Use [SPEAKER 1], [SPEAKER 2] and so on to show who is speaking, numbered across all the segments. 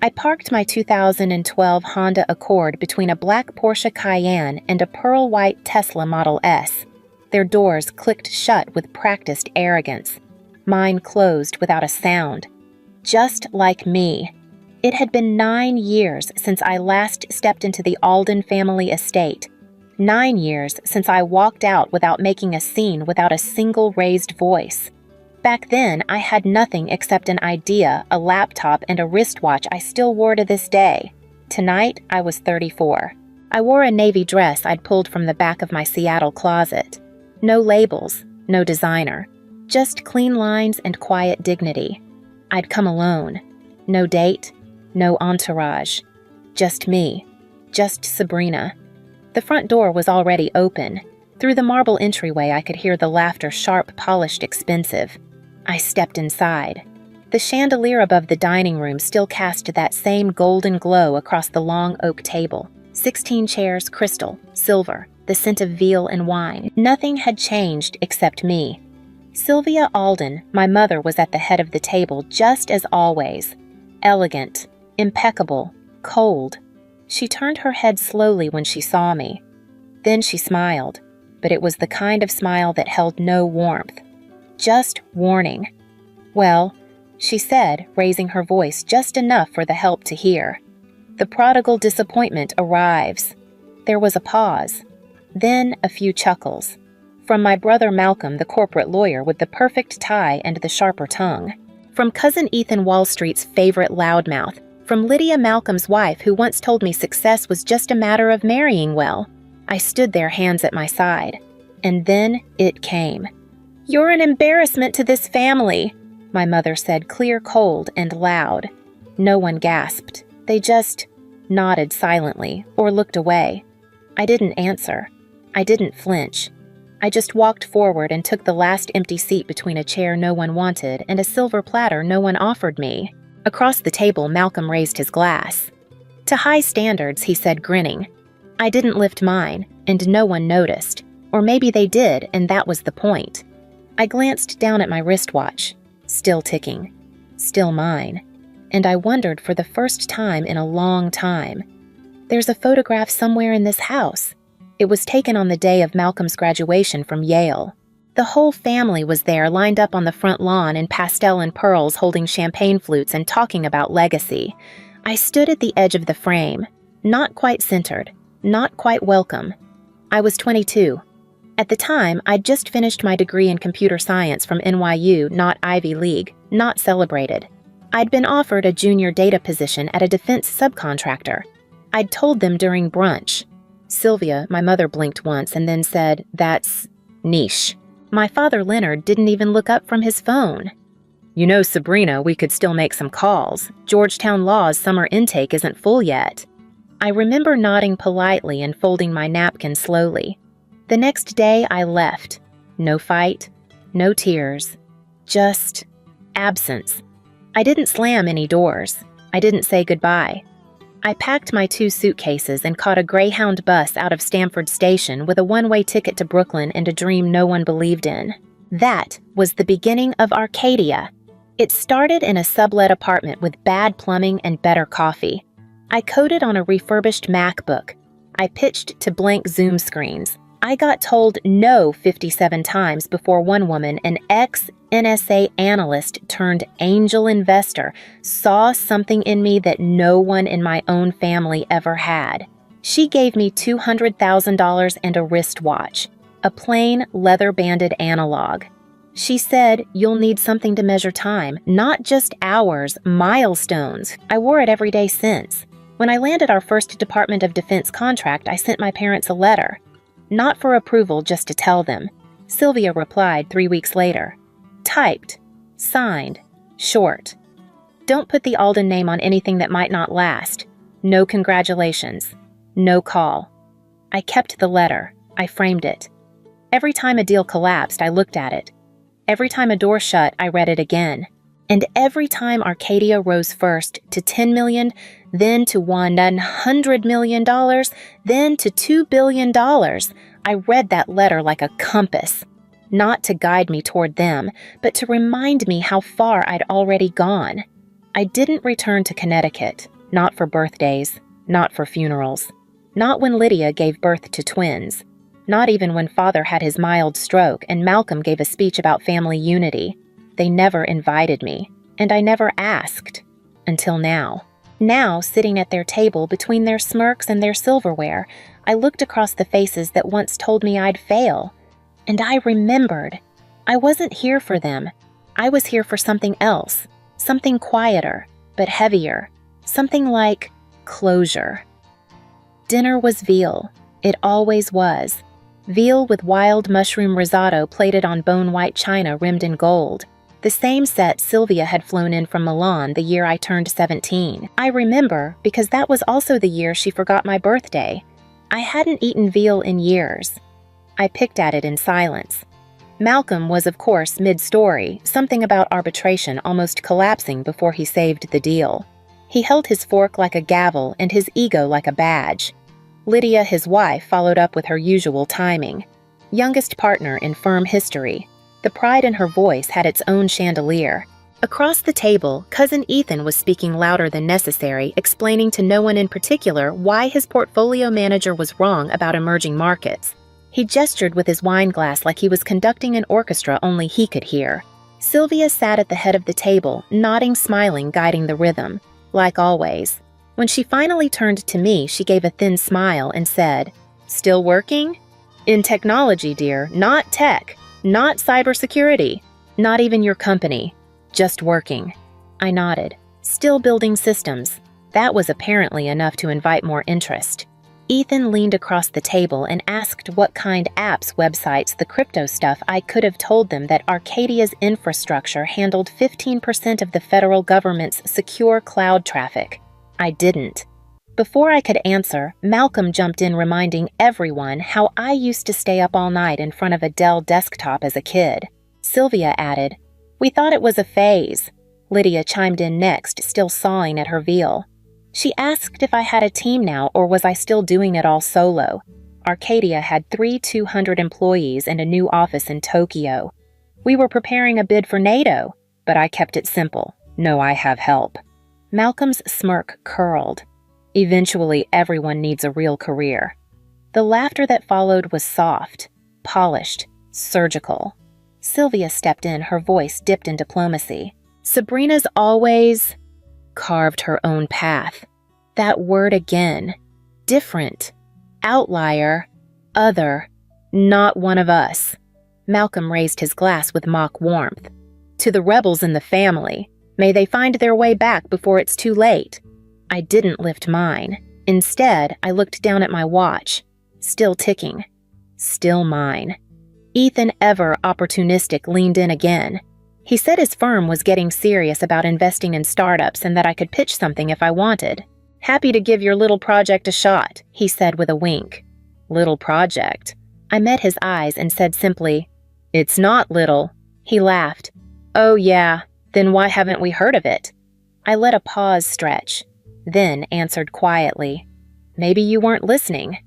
[SPEAKER 1] I parked my 2012 Honda Accord between a black Porsche Cayenne and a pearl white Tesla Model S. Their doors clicked shut with practiced arrogance. Mine closed without a sound. Just like me. It had been 9 years since I last stepped into the Alden family estate. 9 years since I walked out without making a scene, without a single raised voice. Back then, I had nothing except an idea, a laptop, and a wristwatch I still wore to this day. Tonight, I was 34. I wore a navy dress I'd pulled from the back of my Seattle closet. No labels, no designer. Just clean lines and quiet dignity. I'd come alone. No date, no entourage. Just me. Just Sabrina. The front door was already open. Through the marble entryway, I could hear the laughter, sharp, polished, expensive. I stepped inside. The chandelier above the dining room still cast that same golden glow across the long oak table. 16 chairs, crystal, silver, the scent of veal and wine. Nothing had changed except me. Sylvia Alden, my mother, was at the head of the table just as always. Elegant, impeccable, cold. She turned her head slowly when she saw me. Then she smiled, but it was the kind of smile that held no warmth. Just warning. Well, she said, raising her voice just enough for the help to hear. The prodigal disappointment arrives. There was a pause. Then a few chuckles. From my brother Malcolm, the corporate lawyer with the perfect tie and the sharper tongue. From cousin Ethan, Wall Street's favorite loudmouth. From Lydia, Malcolm's wife, who once told me success was just a matter of marrying well. I stood there, hands at my side. And then it came. "You're an embarrassment to this family," my mother said, clear, cold, and loud. No one gasped. They just nodded silently or looked away. I didn't answer. I didn't flinch. I just walked forward and took the last empty seat between a chair no one wanted and a silver platter no one offered me. Across the table, Malcolm raised his glass. "To high standards," he said, grinning. I didn't lift mine, and no one noticed. Or maybe they did, and that was the point. I glanced down at my wristwatch. Still ticking. Still mine. And I wondered for the first time in a long time. There's a photograph somewhere in this house. It was taken on the day of Malcolm's graduation from Yale. The whole family was there, lined up on the front lawn in pastel and pearls, holding champagne flutes and talking about legacy. I stood at the edge of the frame, not quite centered, not quite welcome. I was 22. At the time, I'd just finished my degree in computer science from NYU, not Ivy League, not celebrated. I'd been offered a junior data position at a defense subcontractor. I'd told them during brunch. Sylvia, my mother, blinked once and then said, "That's niche." My father, Leonard, didn't even look up from his phone. "You know, Sabrina, we could still make some calls. Georgetown Law's summer intake isn't full yet." I remember nodding politely and folding my napkin slowly. The next day, I left. No fight, no tears, just absence. I didn't slam any doors. I didn't say goodbye. I packed my 2 suitcases and caught a Greyhound bus out of Stamford Station with a one-way ticket to Brooklyn and a dream no one believed in. That was the beginning of Arcadia. It started in a sublet apartment with bad plumbing and better coffee. I coded on a refurbished MacBook. I pitched to blank Zoom screens. I got told no 57 times before one woman, an ex-NSA analyst turned angel investor, saw something in me that no one in my own family ever had. She gave me $200,000 and a wristwatch, a plain leather-banded analog. She said, "You'll need something to measure time, not just hours, milestones." I wore it every day since. When I landed our first Department of Defense contract, I sent my parents a letter. Not for approval, just to tell them. Sylvia replied 3 weeks later. Typed. Signed. Short. "Don't put the Alden name on anything that might not last. No congratulations. No call." I kept the letter. I framed it. Every time a deal collapsed, I looked at it. Every time a door shut, I read it again. And every time Arcadia rose first to $10 million, then to $100 million, then to $2 billion, I read that letter like a compass. Not to guide me toward them, but to remind me how far I'd already gone. I didn't return to Connecticut, not for birthdays, not for funerals, not when Lydia gave birth to twins, not even when Father had his mild stroke and Malcolm gave a speech about family unity. They never invited me, and I never asked. Until now. Now, sitting at their table between their smirks and their silverware, I looked across the faces that once told me I'd fail. And I remembered. I wasn't here for them. I was here for something else. Something quieter, but heavier. Something like closure. Dinner was veal. It always was. Veal with wild mushroom risotto plated on bone-white china rimmed in gold. The same set Sylvia had flown in from Milan the year I turned 17. I remember because that was also the year she forgot my birthday. I hadn't eaten veal in years. I picked at it in silence. Malcolm was, of course, mid-story, something about arbitration almost collapsing before he saved the deal. He held his fork like a gavel and his ego like a badge. Lydia, his wife, followed up with her usual timing. Youngest partner in firm history. The pride in her voice had its own chandelier. Across the table, Cousin Ethan was speaking louder than necessary, explaining to no one in particular why his portfolio manager was wrong about emerging markets. He gestured with his wine glass like he was conducting an orchestra only he could hear. Sylvia sat at the head of the table, nodding, smiling, guiding the rhythm. Like always. When she finally turned to me, she gave a thin smile and said, "Still working? In technology, dear, not tech. Not cybersecurity. Not even your company. Just working." I nodded. Still building systems. That was apparently enough to invite more interest. Ethan leaned across the table and asked what kind apps, websites, the crypto stuff. I could have told them that Arcadia's infrastructure handled 15% of the federal government's secure cloud traffic. I didn't. Before I could answer, Malcolm jumped in reminding everyone how I used to stay up all night in front of a Dell desktop as a kid. Sylvia added, "We thought it was a phase." Lydia chimed in next, still sawing at her veal. She asked if I had a team now or was I still doing it all solo. Arcadia had 200 employees and a new office in Tokyo. We were preparing a bid for NATO, but I kept it simple. No, I have help. Malcolm's smirk curled. Eventually, everyone needs a real career. The laughter that followed was soft, polished, surgical. Sylvia stepped in, her voice dipped in diplomacy. Sabrina's always carved her own path. That word again. Different. Outlier. Other. Not one of us. Malcolm raised his glass with mock warmth. To the rebels in the family. May they find their way back before it's too late. I didn't lift mine. Instead, I looked down at my watch. Still ticking. Still mine. Ethan, ever opportunistic, leaned in again. He said his firm was getting serious about investing in startups and that I could pitch something if I wanted. "Happy to give your little project a shot," he said with a wink. Little project? I met his eyes and said simply, "It's not little." He laughed. "Oh yeah, then why haven't we heard of it?" I let a pause stretch, then answered quietly, "Maybe you weren't listening."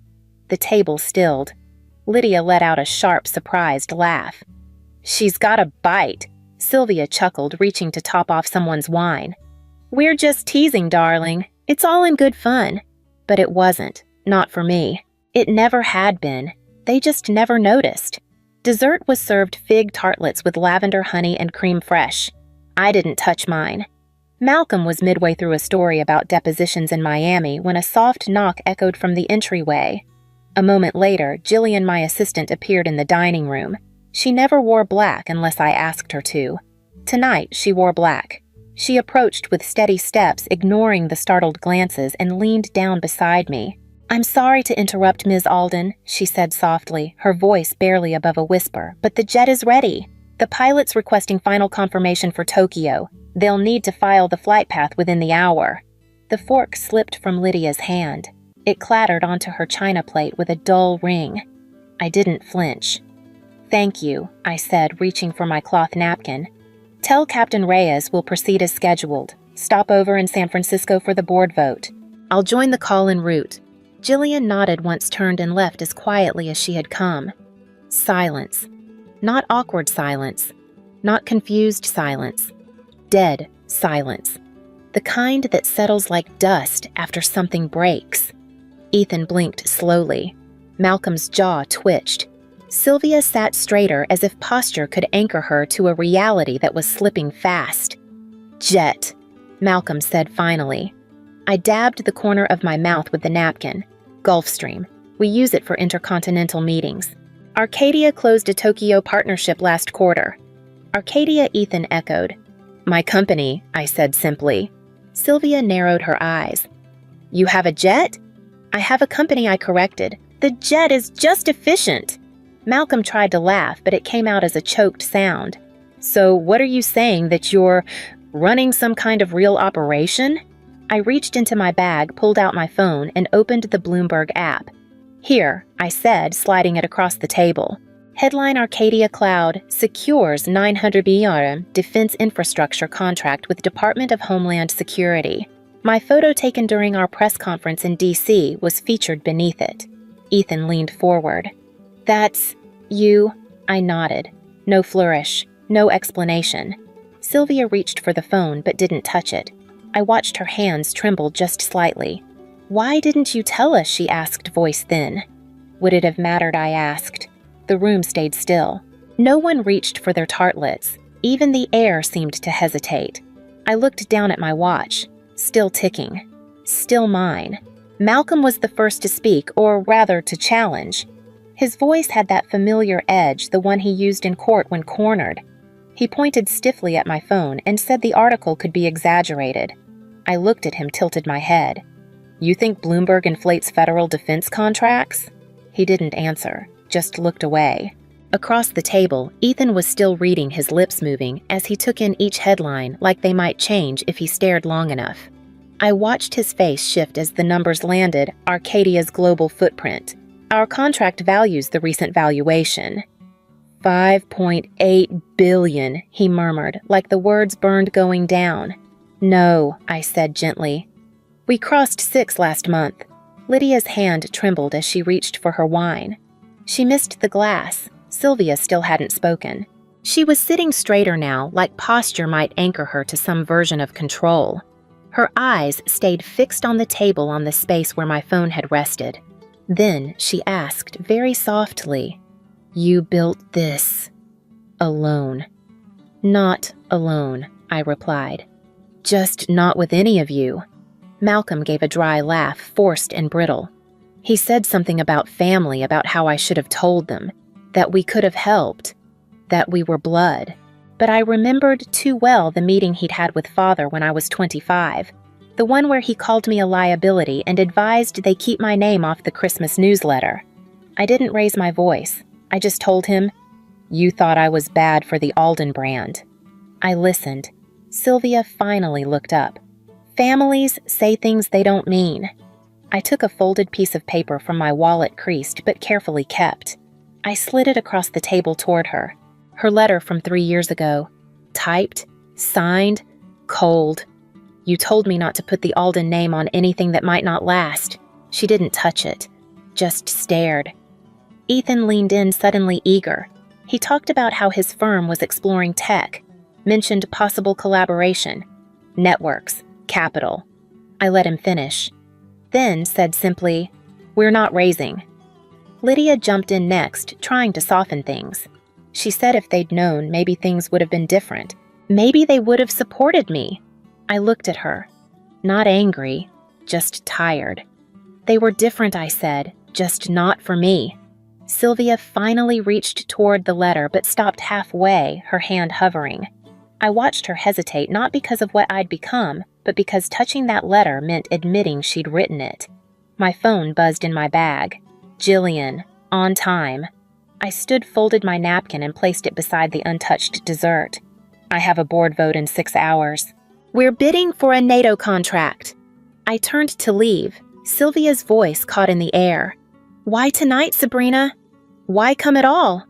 [SPEAKER 1] The table stilled. Lydia let out a sharp, surprised laugh. "She's got a bite," Sylvia chuckled, reaching to top off someone's wine. "We're just teasing, darling. It's all in good fun." But it wasn't. Not for me. It never had been. They just never noticed. Dessert was served fig tartlets with lavender, honey, and creme fraiche. I didn't touch mine. Malcolm was midway through a story about depositions in Miami when a soft knock echoed from the entryway. A moment later, Jillian, my assistant, appeared in the dining room. She never wore black unless I asked her to. Tonight, she wore black. She approached with steady steps, ignoring the startled glances, and leaned down beside me. "I'm sorry to interrupt, Ms. Alden," she said softly, her voice barely above a whisper, "but the jet is ready. The pilot's requesting final confirmation for Tokyo. They'll need to file the flight path within the hour." The fork slipped from Lydia's hand. It clattered onto her china plate with a dull ring. I didn't flinch. "Thank you," I said, reaching for my cloth napkin. "Tell Captain Reyes we'll proceed as scheduled. Stop over in San Francisco for the board vote. I'll join the call en route." Jillian nodded once turned and left as quietly as she had come. Silence. Not awkward silence. Not confused silence. Dead silence. the kind that settles like dust after something breaks. Ethan blinked slowly. Malcolm's jaw twitched. Sylvia sat straighter as if posture could anchor her to a reality that was slipping fast. "Jet," Malcolm said finally. I dabbed the corner of my mouth with the napkin. Gulfstream. We use it for intercontinental meetings. Arcadia closed a Tokyo partnership last quarter. Arcadia, Ethan echoed. "My company," I said simply. Sylvia narrowed her eyes. "You have a jet?" "I have a company," I corrected. "The jet is just efficient." Malcolm tried to laugh, but it came out as a choked sound. "So what are you saying, that you're running some kind of real operation?" I reached into my bag, pulled out my phone, and opened the Bloomberg app. "Here," I said, sliding it across the table. Headline: Arcadia Cloud secures $900 billion defense infrastructure contract with Department of Homeland Security. My photo taken during our press conference in D.C. was featured beneath it. Ethan leaned forward. "That's you?" I nodded. No flourish, no explanation. Sylvia reached for the phone but didn't touch it. I watched her hands tremble just slightly. "Why didn't you tell us?" she asked, voice thin. Would it have mattered, I asked. The room stayed still. No one reached for their tartlets. Even the air seemed to hesitate. I looked down at my watch. Still ticking. Still mine. Malcolm was the first to speak, or rather to challenge. His voice had that familiar edge, the one he used in court when cornered. He pointed stiffly at my phone and said the article could be exaggerated. I looked at him, tilted my head. "You think Bloomberg inflates federal defense contracts?" He didn't answer, just looked away. Across the table, Ethan was still reading, his lips moving, as he took in each headline like they might change if he stared long enough. I watched his face shift as the numbers landed. Arcadia's global footprint. Our contract values the recent valuation. $5.8 billion, he murmured, like the words burned going down. "No," I said gently. "We crossed 6 last month." Lydia's hand trembled as she reached for her wine. She missed the glass. Sylvia still hadn't spoken. She was sitting straighter now, like posture might anchor her to some version of control. Her eyes stayed fixed on the table, on the space where my phone had rested. Then she asked very softly, "You built this alone?" "Not alone," I replied. "Just not with any of you." Malcolm gave a dry laugh, forced and brittle. He said something about family, about how I should have told them, that we could have helped, that we were blood. But I remembered too well the meeting he'd had with Father when I was 25, the one where he called me a liability and advised they keep my name off the Christmas newsletter. I didn't raise my voice. I just told him, "You thought I was bad for the Alden brand." I listened. Sylvia finally looked up. "Families say things they don't mean." I took a folded piece of paper from my wallet, creased but carefully kept. I slid it across the table toward her. Her letter from 3 years ago. Typed, signed, cold. "You told me not to put the Alden name on anything that might not last." She didn't touch it, just stared. Ethan leaned in, suddenly eager. He talked about how his firm was exploring tech, mentioned possible collaboration, networks, capital. I let him finish. Then said simply, "We're not raising." Lydia jumped in next, trying to soften things. She said if they'd known, maybe things would have been different. Maybe they would have supported me. I looked at her. Not angry, just tired. "They were different," I said, "just not for me." Sylvia finally reached toward the letter but stopped halfway, her hand hovering. I watched her hesitate, not because of what I'd become, but because touching that letter meant admitting she'd written it. My phone buzzed in my bag. Jillian, on time. I stood, folded my napkin, and placed it beside the untouched dessert. "I have a board vote in 6 hours. We're bidding for a NATO contract." I turned to leave. Sylvia's voice caught in the air. "Why tonight, Sabrina? Why come at all?"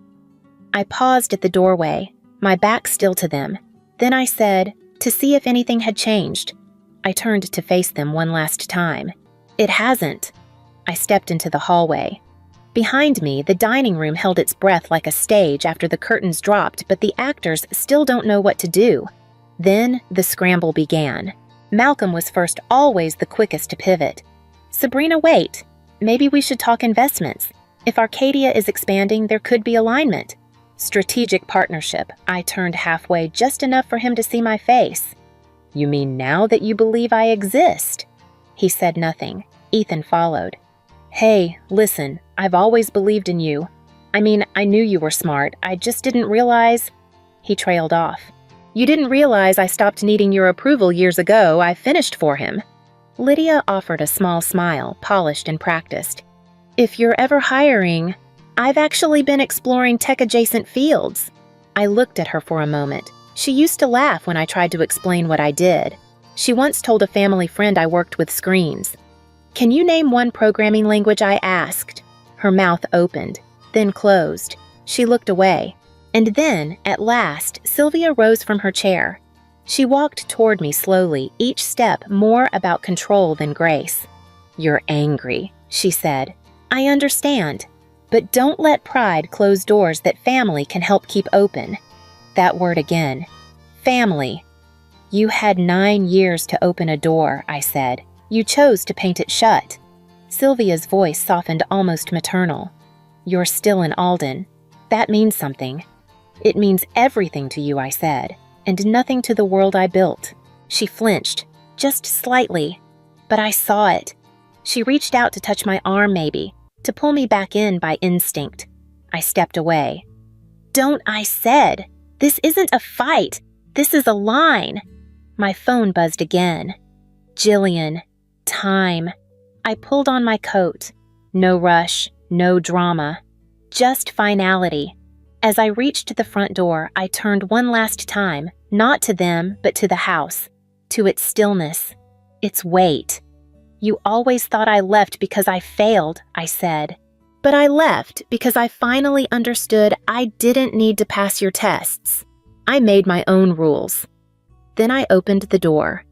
[SPEAKER 1] I paused at the doorway, my back still to them. Then I said, to see if anything had changed. I turned to face them one last time. "It hasn't." I stepped into the hallway. Behind me, the dining room held its breath like a stage after the curtains dropped, but the actors still don't know what to do. Then the scramble began. Malcolm was first, always the quickest to pivot. Sabrina, wait. Maybe we should talk investments. If Arcadia is expanding, there could be alignment. Strategic partnership. I turned halfway, just enough for him to see my face. You mean now that you believe I exist? He said nothing. Ethan followed. Hey, listen, I've always believed in you. I mean, I knew you were smart. I just didn't realize… He trailed off. You didn't realize I stopped needing your approval years ago. I finished for him. Lydia offered a small smile, polished and practiced. If you're ever hiring… I've actually been exploring tech-adjacent fields. I looked at her for a moment. She used to laugh when I tried to explain what I did. She once told a family friend I worked with screens. Can you name one programming language? I asked. Her mouth opened, then closed. She looked away. And then, at last, Sylvia rose from her chair. She walked toward me slowly, each step more about control than grace. You're angry, she said. I understand. But don't let pride close doors that family can help keep open. That word again. Family. You had 9 years to open a door, I said. You chose to paint it shut. Sylvia's voice softened almost maternal. You're still in Alden. That means something. It means everything to you, I said, and nothing to the world I built. She flinched, just slightly, but I saw it. She reached out to touch my arm maybe, to pull me back in by instinct. I stepped away. Don't, I said. This isn't a fight. This is a line. My phone buzzed again. Jillian. Time. I pulled on my coat. No rush, no drama. Just finality. As I reached the front door, I turned one last time, not to them, but to the house, to its stillness, its weight. You always thought I left because I failed, I said. But I left because I finally understood I didn't need to pass your tests. I made my own rules. Then I opened the door.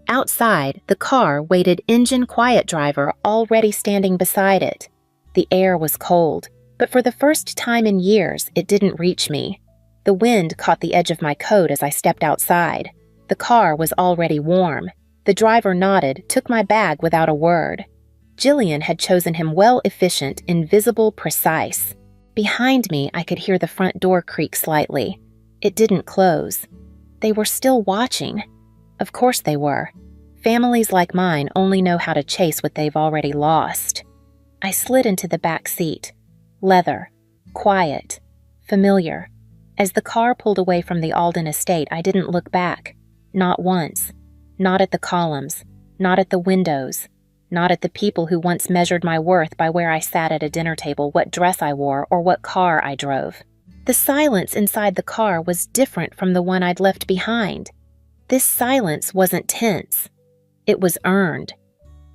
[SPEAKER 1] Outside, the car waited engine quiet driver already standing beside it. The air was cold, but for the first time in years, it didn't reach me. The wind caught the edge of my coat as I stepped outside. The car was already warm. The driver nodded, took my bag without a word. Jillian had chosen him well, efficient, invisible, precise. Behind me, I could hear the front door creak slightly. It didn't close. They were still watching. Of course they were. Families like mine only know how to chase what they've already lost. I slid into the back seat. Leather. Quiet. Familiar. As the car pulled away from the Alden estate, I didn't look back. Not once. Not at the columns. Not at the windows. Not at the people who once measured my worth by where I sat at a dinner table, what dress I wore, or what car I drove. The silence inside the car was different from the one I'd left behind. This silence wasn't tense. It was earned.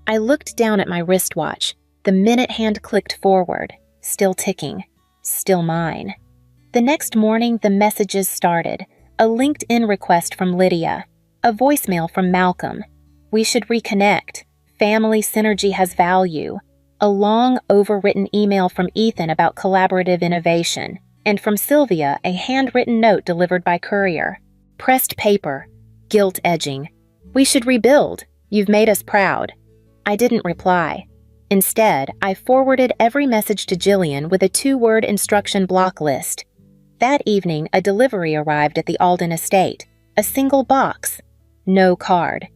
[SPEAKER 1] I looked down at my wristwatch. The minute hand clicked forward, still ticking, still mine. The next morning, the messages started. A LinkedIn request from Lydia. A voicemail from Malcolm. We should reconnect. Family synergy has value. A long, overwritten email from Ethan about collaborative innovation. And from Sylvia, a handwritten note delivered by courier. Pressed paper. Guilt edging. We should rebuild. You've made us proud. I didn't reply. Instead, I forwarded every message to Jillian with a 2-word instruction block list. That evening, a delivery arrived at the Alden estate. A single box. No card.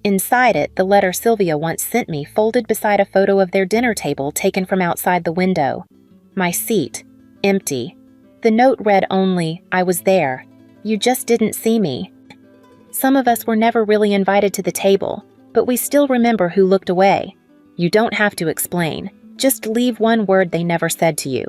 [SPEAKER 1] Inside it, the letter Sylvia once sent me folded beside a photo of their dinner table taken from outside the window. My seat. Empty. The note read only, I was there. You just didn't see me. Some of us were never really invited to the table, but we still remember who looked away. You don't have to explain. Just leave one word they never said to you.